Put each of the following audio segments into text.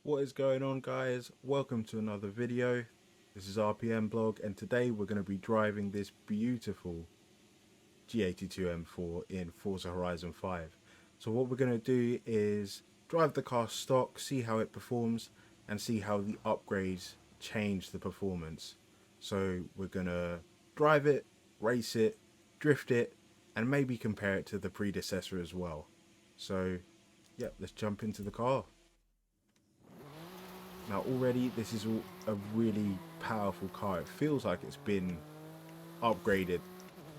What is going on, guys? Welcome to another video. This is RPM Blog, and today we're going to be driving this beautiful G82 M4 in Forza Horizon 5. So what we're going to do is drive the car stock, see how it performs, and see how the upgrades change the performance. So we're going to drive it, race it, drift it, and maybe compare it to the predecessor as well. So, yep, let's jump into the car. Now already this is a really powerful car. It feels like it's been upgraded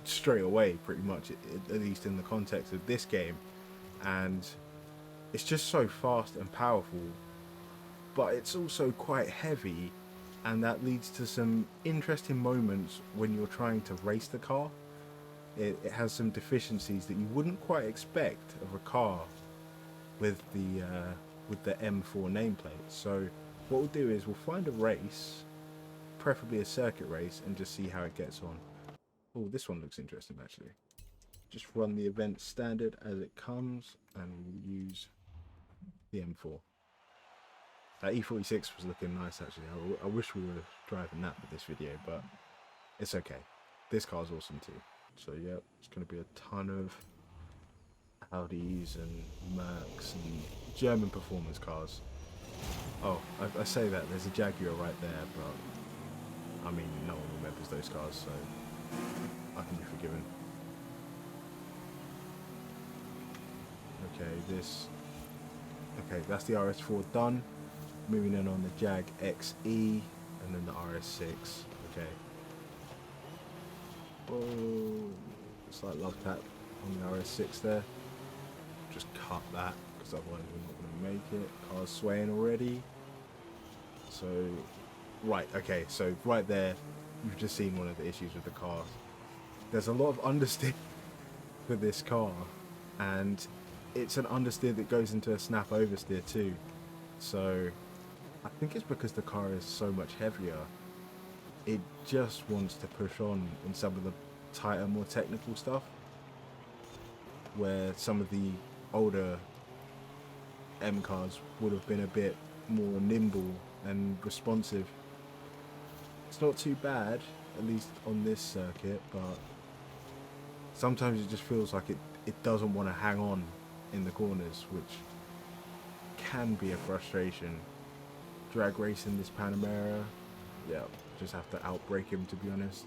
straight away, pretty much, at least in the context of this game. And it's just so fast and powerful, but it's also quite heavy, and that leads to some interesting moments when you're trying to race the car. It has some deficiencies that you wouldn't quite expect of a car with the M4 nameplate. So what we'll do is we'll find a race, preferably a circuit race, and just see how it gets on. Oh, this one looks interesting actually. Just run the event standard as it comes, and we'll use the M4. That E46 was looking nice actually. I wish we were driving that for this video, but it's okay. This car's awesome too. So yeah, it's going to be a ton of Audis and Mercs and German performance cars. Oh, I say that, there's a Jaguar right there, but I mean, no one remembers those cars, so I can be forgiven. Okay, that's the RS4 done. Moving in on the Jag XE, and then the RS6. Okay. Oh, slight love tap on the RS6 there. Just cut that, because otherwise we're not going to make it. Car's swaying already. So, right, okay, so right there, you've just seen one of the issues with the car. There's a lot of understeer with this car, and it's an understeer that goes into a snap oversteer too. So, I think it's because the car is so much heavier. It just wants to push on in some of the tighter, more technical stuff, where some of the older M cars would have been a bit more nimble and responsive. It's not too bad, at least on this circuit, but sometimes it just feels like it doesn't want to hang on in the corners, which can be a frustration. Drag racing this Panamera, yeah, just have to outbrake him, to be honest.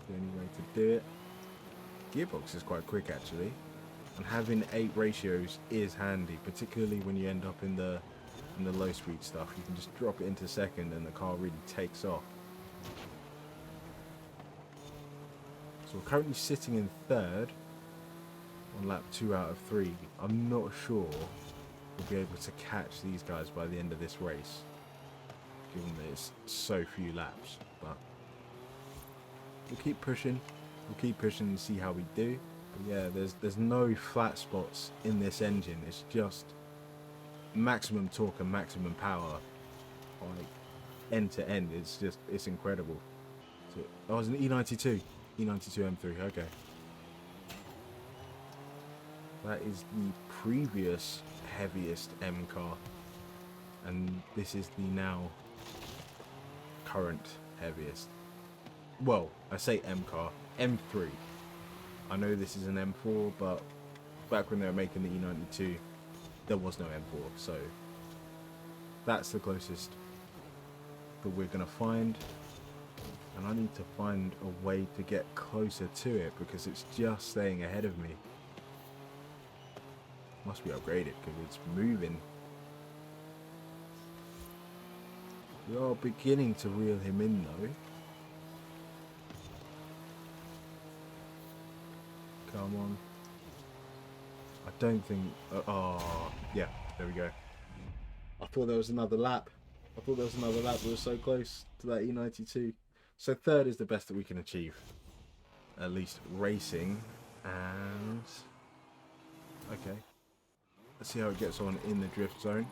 The only way to do it. Gearbox is quite quick actually, and having 8 ratios is handy, particularly when you end up in the low speed stuff. You can just drop it into second and the car really takes off. So we're currently sitting in third on lap 2 out of 3. I'm not sure we'll be able to catch these guys by the end of this race, given that it's so few laps, but we'll keep pushing and see how we do. But yeah, there's no flat spots in this engine. It's just maximum torque and maximum power, like end to end. It's incredible. So, oh, it's an E92 M3. Okay, that is the previous heaviest M car, and this is the now current heaviest. Well, I say M car, M3. I know this is an M4, but back when they were making the E92, there was no M4, so that's the closest that we're going to find. And I need to find a way to get closer to it, because it's just staying ahead of me. Must be upgraded, because it's moving. We are beginning to reel him in though. Come on. I don't think... oh, yeah, there we go. I thought there was another lap. We were so close to that E92. So third is the best that we can achieve. At least racing. And... okay. Let's see how it gets on in the drift zone.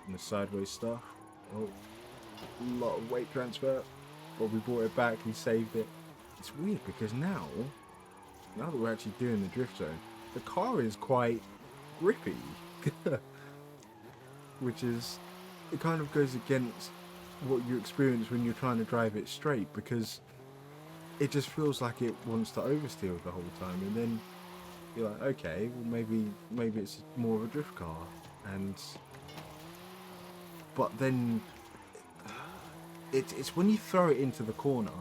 In the sideways stuff. Oh, a lot of weight transfer. But we brought it back, we saved it. It's weird because now that we're actually doing the drift zone, the car is quite grippy. which is, it kind of goes against what you experience when you're trying to drive it straight, because it just feels like it wants to oversteer the whole time, and then you're like, okay, well maybe it's more of a drift car, and but then it's when you throw it into the corner,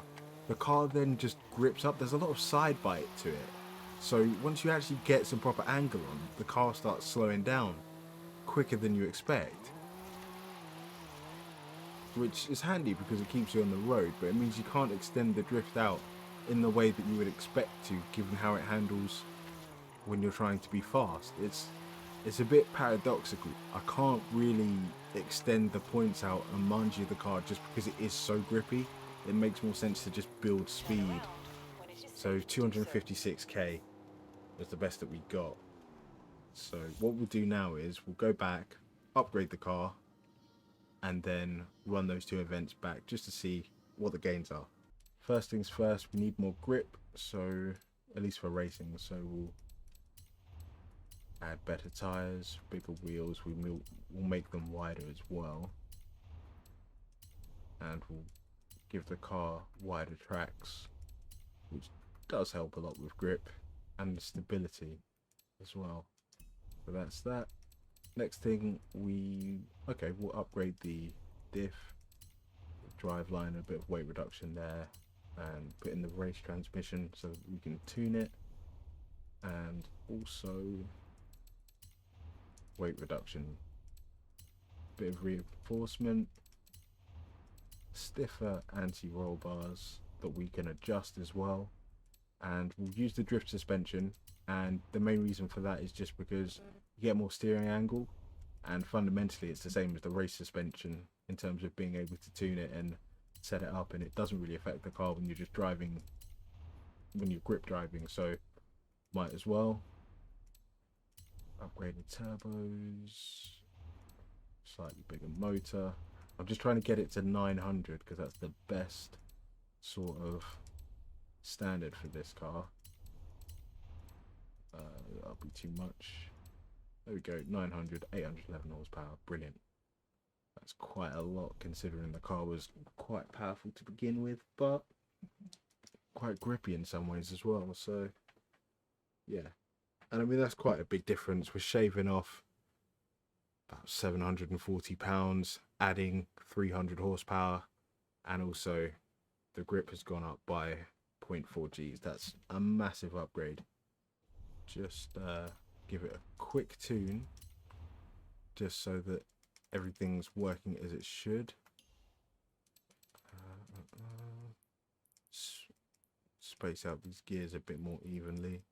the car then just grips up. There's a lot of side bite to it, so once you actually get some proper angle on, the car starts slowing down quicker than you expect, which is handy because it keeps you on the road, but it means you can't extend the drift out in the way that you would expect to, given how it handles when you're trying to be fast. It's a bit paradoxical. I can't really extend the points out and manji the car just because it is so grippy. It makes more sense to just build speed. So 256k was the best that we got. So what we'll do now is we'll go back, upgrade the car, and then run those two events back just to see what the gains are. First things first, we need more grip, so at least for racing, so we'll add better tires, bigger wheels. We'll make them wider as well, and we'll give the car wider tracks, which does help a lot with grip and stability as well. So that's that. Next thing, we'll upgrade the diff, drive line, a bit of weight reduction there, and put in the race transmission so that we can tune it, and also weight reduction, bit of reinforcement, stiffer anti-roll bars that we can adjust as well, and we'll use the drift suspension, and the main reason for that is just because you get more steering angle, and fundamentally it's the same as the race suspension in terms of being able to tune it and set it up, and it doesn't really affect the car when you're just driving, when you're grip driving, so might as well. Upgraded turbos, slightly bigger motor. I'm just trying to get it to 900 because that's the best sort of standard for this car. That'll be too much. There we go, 900, 811 horsepower, brilliant. That's quite a lot considering the car was quite powerful to begin with, but quite grippy in some ways as well, so yeah. And I mean, that's quite a big difference. We're shaving off about 740 pounds, adding 300 horsepower, and also the grip has gone up by 0.4 Gs. That's a massive upgrade. Just give it a quick tune just so that everything's working as it should. Space out these gears a bit more evenly.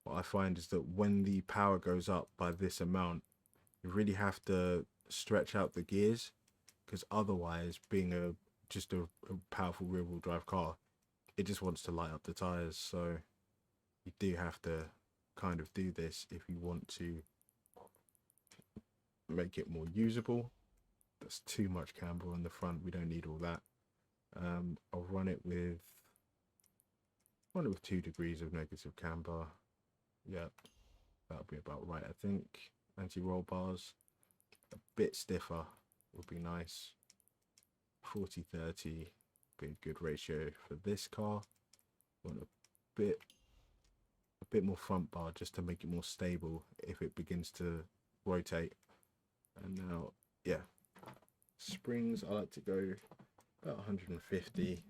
What I find is that when the power goes up by this amount, you really have to stretch out the gears, because otherwise, being just a powerful rear-wheel drive car, it just wants to light up the tires. So you do have to kind of do this if you want to make it more usable. That's too much camber on the front. We don't need all that. I'll run it with 2 degrees of negative camber. Yep, that'll be about right, I think. Anti-roll bars, a bit stiffer would be nice. 40-30 be a good ratio for this car. Want a bit more front bar just to make it more stable if it begins to rotate. And now, yeah, springs, I like to go about 150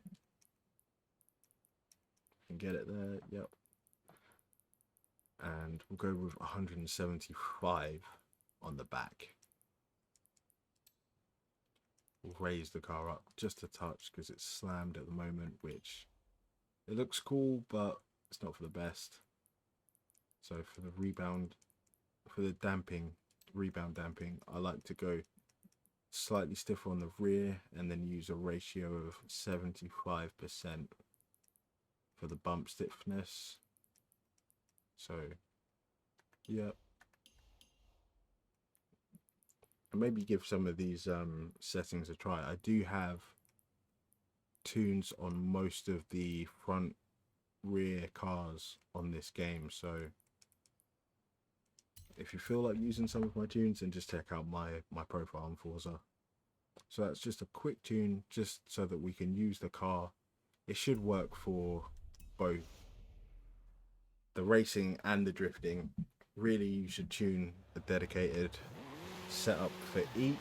and get it there. Yep. And we'll go with 175 on the back. We'll raise the car up just a touch because it's slammed at the moment, which it looks cool, but it's not for the best. So for the rebound damping, I like to go slightly stiffer on the rear and then use a ratio of 75% for the bump stiffness. So yeah, and maybe give some of these settings a try. I do have tunes on most of the front rear cars on this game. So if you feel like using some of my tunes, then just check out my profile on Forza. So that's just a quick tune, just so that we can use the car. It should work for both the racing and the drifting. Really, you should tune a dedicated setup for each,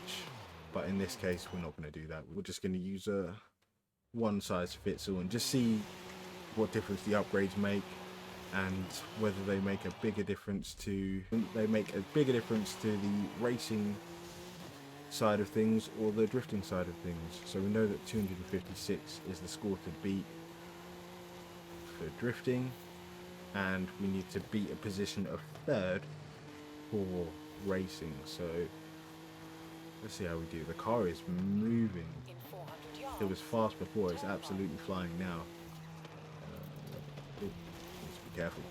but in this case we're not going to do that. We're just going to use a one size fits all and just see what difference the upgrades make, and whether they make a bigger difference to the racing side of things or the drifting side of things. So we know that 256 is the score to beat for drifting, and we need to beat a position of third for racing. So let's see how we do. The car is moving. It was fast before, it's absolutely flying now. Need to be careful.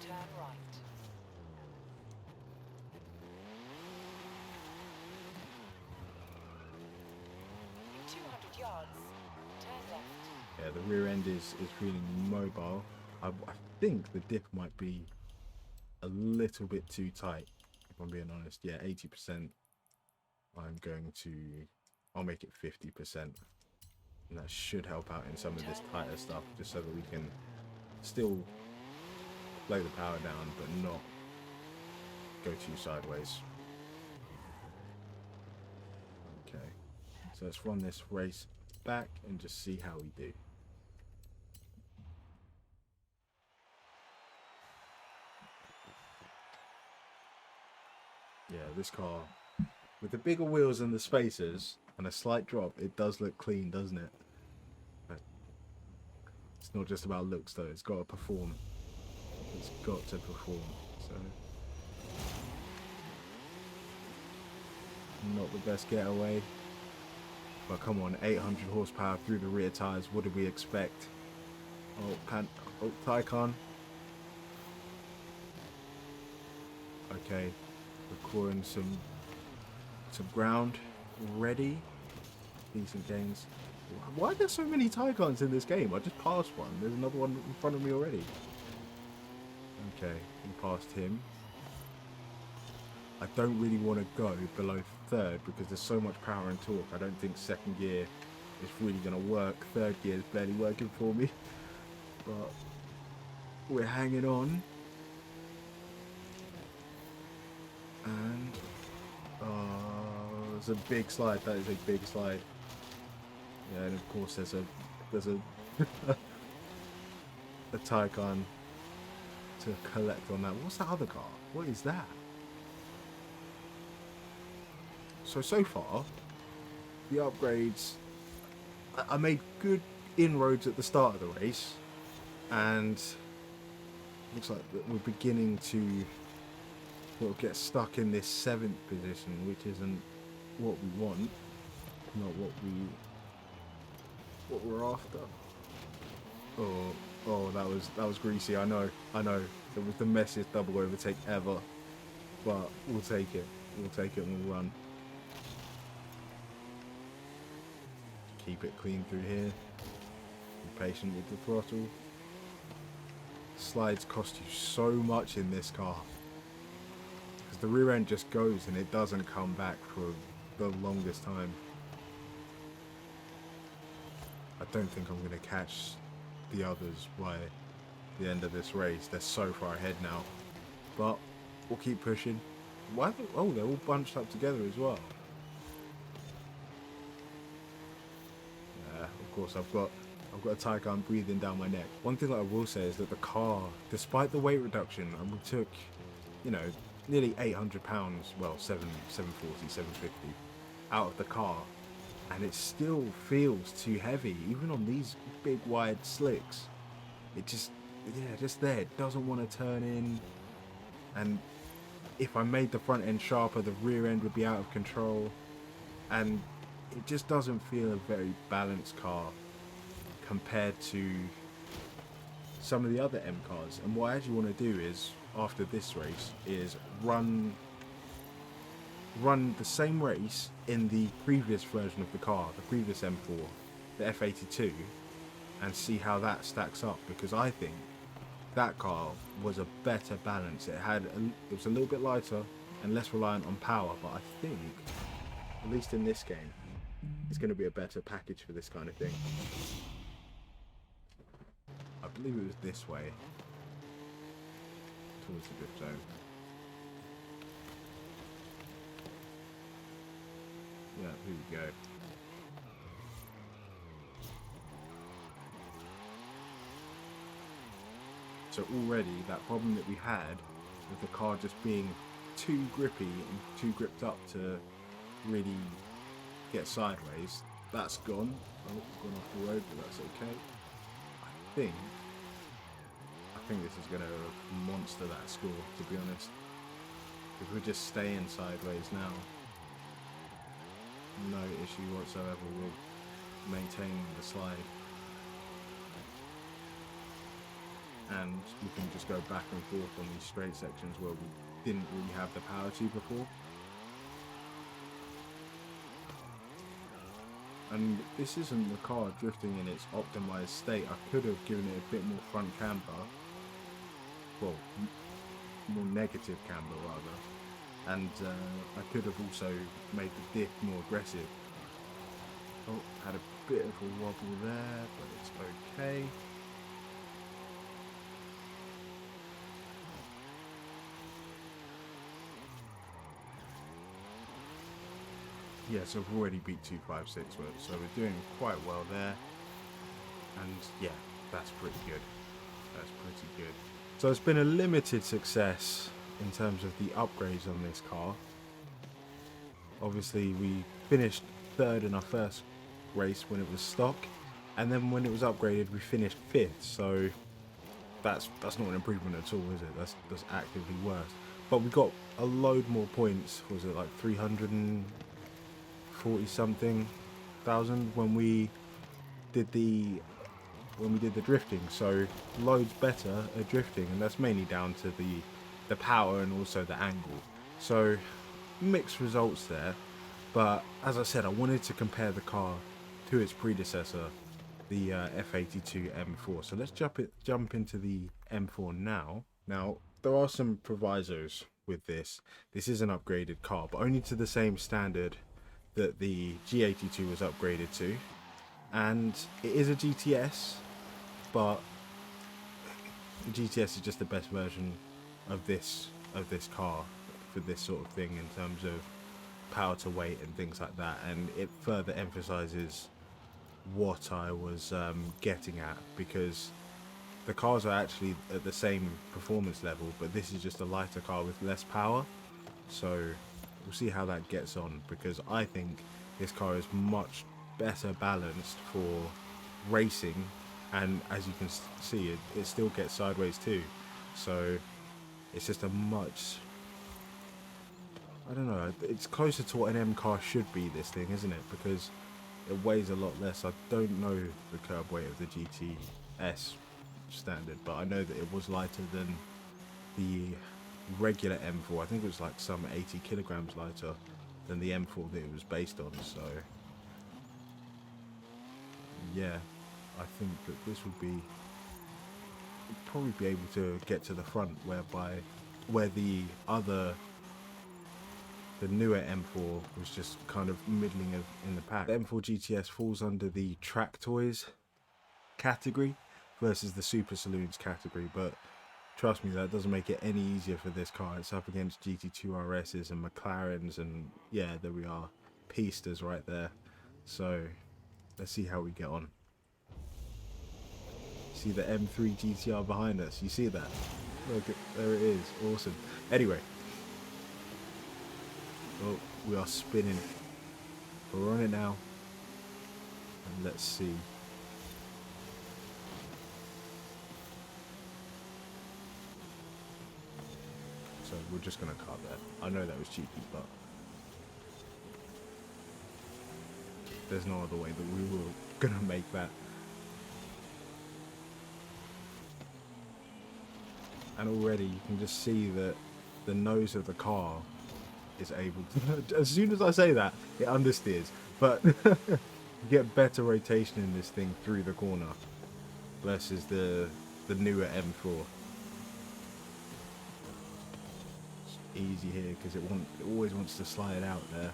Turn right. In 200 yards, turn left. Yeah, the rear end is feeling mobile. I think the diff might be a little bit too tight, if I'm being honest. Yeah, 80%. I'll make it 50%. And that should help out in some of this tighter stuff, just so that we can still lay the power down, but not go too sideways. Okay, so let's run this race back and just see how we do. Yeah, this car, with the bigger wheels and the spacers and a slight drop, it does look clean, doesn't it? But it's not just about looks though, it's got to perform. It's got to perform. So not the best getaway, but come on, 800 horsepower through the rear tires. What did we expect? Oh, Taycan. Okay, we're clearing some ground already. Decent gains. Why are there so many Taycans in this game? I just passed one. There's another one in front of me already. Okay, we passed him. I don't really want to go below third because there's so much power and torque. I don't think second gear is really going to work. Third gear is barely working for me. But we're hanging on. And there's a big slide. That is a big slide. Yeah, and of course there's a a Taycan to collect on that. What's that other car? What is that? So far, the upgrades, I made good inroads at the start of the race, and looks like we're beginning to sort of get stuck in this 7th position, which isn't what we want, not what we're after. Oh, that was greasy. I know. It was the messiest double overtake ever, but we'll take it. We'll take it and we'll run. Keep it clean through here. Be patient with the throttle. Slides cost you so much in this car, because the rear end just goes and it doesn't come back for the longest time. I don't think I'm going to catch the others by the end of this race. They're so far ahead now, but we'll keep pushing. Why? Oh, they're all bunched up together as well. Yeah, of course I've got a Taycan breathing down my neck. One thing that I will say is that the car, despite the weight reduction, and we took, you know, nearly 800 pounds, well, 740, 750 out of the car, and it still feels too heavy, even on these big wide slicks. It just there, it doesn't want to turn in. And if I made the front end sharper, the rear end would be out of control, and it just doesn't feel a very balanced car compared to some of the other M cars. And what I actually want to do is, after this race, is run the same race in the previous version of the car, the previous M4, the F82, and see how that stacks up, because I think that car was a better balance. It was a little bit lighter and less reliant on power, but I think, at least in this game, it's going to be a better package for this kind of thing. I believe it was this way towards the drift zone. Yeah, here we go. So already that problem that we had with the car just being too grippy and too gripped up to really get sideways, that's gone. Oh, it's gone off the road, but that's okay. I think this is going to monster that score, to be honest. If we're just staying sideways now, no issue whatsoever with maintaining the slide. And we can just go back and forth on these straight sections where we didn't really have the power to before. And this isn't the car drifting in its optimized state. I could have given it a bit more front camber, well, more negative camber rather, and I could have also made the dip more aggressive. Oh, had a bit of a wobble there, but it's okay. Yeah, so I've already beat 256, so we're doing quite well there. And yeah, that's pretty good. That's pretty good. So it's been a limited success in terms of the upgrades on this car. Obviously, we finished third in our first race when it was stock, and then when it was upgraded, we finished fifth. So that's not an improvement at all, is it? That's actively worse. But we got a load more points. Was it like 340 something thousand when we did the drifting? So loads better at drifting, and that's mainly down to the power and also the angle. So mixed results there, but as I said, I wanted to compare the car to its predecessor, the F82 M4. So let's jump into the M4 now. Now there are some provisos with this. This is an upgraded car, but only to the same standard that the G82 was upgraded to, and it is a GTS, but the GTS is just the best version of this car for this sort of thing in terms of power to weight and things like that, and it further emphasizes what I was getting at, because the cars are actually at the same performance level, but this is just a lighter car with less power. So we'll see how that gets on, because I think this car is much better balanced for racing, and as you can see, it still gets sideways too. So it's just a much, I don't know, it's closer to what an M car should be, this thing, isn't it? Because it weighs a lot less. I don't know the curb weight of the GTS standard, but I know that it was lighter than the regular M4. I think it was like some 80 kilograms lighter than the M4 that it was based on. So yeah, I think that this would probably be able to get to the front, where the newer M4 was just kind of middling in the pack. The M4 GTS falls under the track toys category versus the super saloons category, but trust me, that doesn't make it any easier for this car. It's up against GT2 RSs and McLarens, and yeah, there we are, Pistas right there. So let's see how we get on. See the M3 GTR behind us? You see that? Look, there it is. Awesome. Anyway, oh, we are spinning. We're on it now, and let's see. So we're just going to cut that. I know that was cheeky, but there's no other way that we were going to make that. And already you can just see that the nose of the car is able to, as soon as I say that, it understeers. But you get better rotation in this thing through the corner. versus the newer M4. It's easy here because it always wants to slide out there.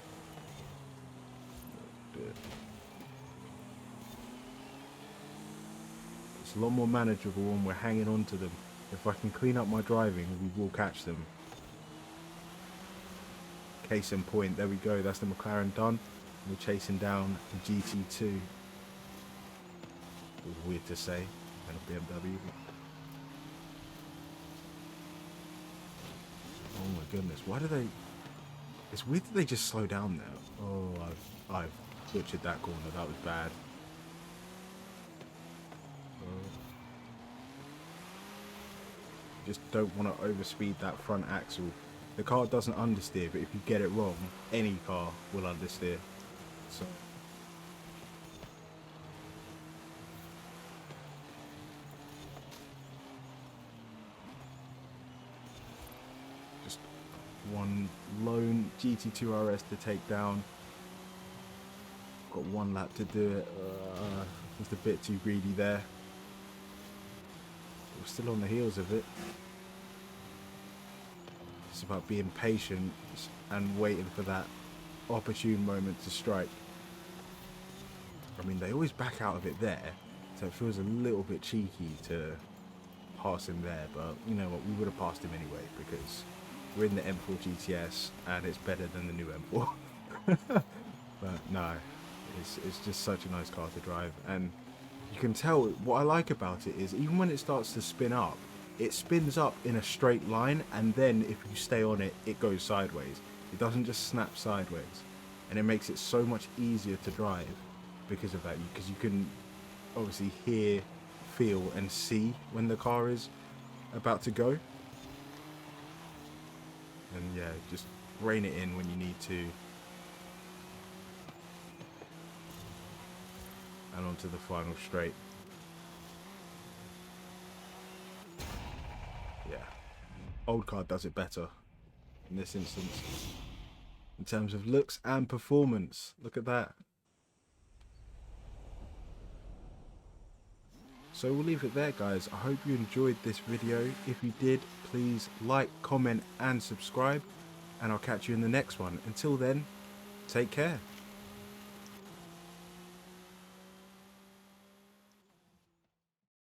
It's a lot more manageable when we're hanging on to them. If I can clean up my driving, we will catch them. Case in point, there we go, that's the McLaren done. We're chasing down the GT2. It was weird to say, and a BMW. Oh my goodness, why do they... It's weird that they just slow down now. Oh, I've butchered that corner, that was bad. Just don't want to overspeed that front axle. The car doesn't understeer, but if you get it wrong, any car will understeer. So just one lone GT2 RS to take down. Got one lap to do it. Just a bit too greedy there. We're still on the heels of it. It's about being patient and waiting for that opportune moment to strike. I mean, they always back out of it there, so it feels a little bit cheeky to pass him there, but you know what, we would have passed him anyway because we're in the M4 GTS and it's better than the new M4. But no, it's just such a nice car to drive, and you can tell what I like about it is even when it starts to spin up, it spins up in a straight line, and then if you stay on it, it goes sideways. It doesn't just snap sideways, and it makes it so much easier to drive because of that, because you can obviously hear, feel and see when the car is about to go. And yeah, just rein it in when you need to. And onto the final straight. Yeah, old car does it better in this instance in terms of looks and performance. Look at that. So we'll leave it there, guys. I hope you enjoyed this video. If you did, please like, comment and subscribe, and I'll catch you in the next one. Until then, take care.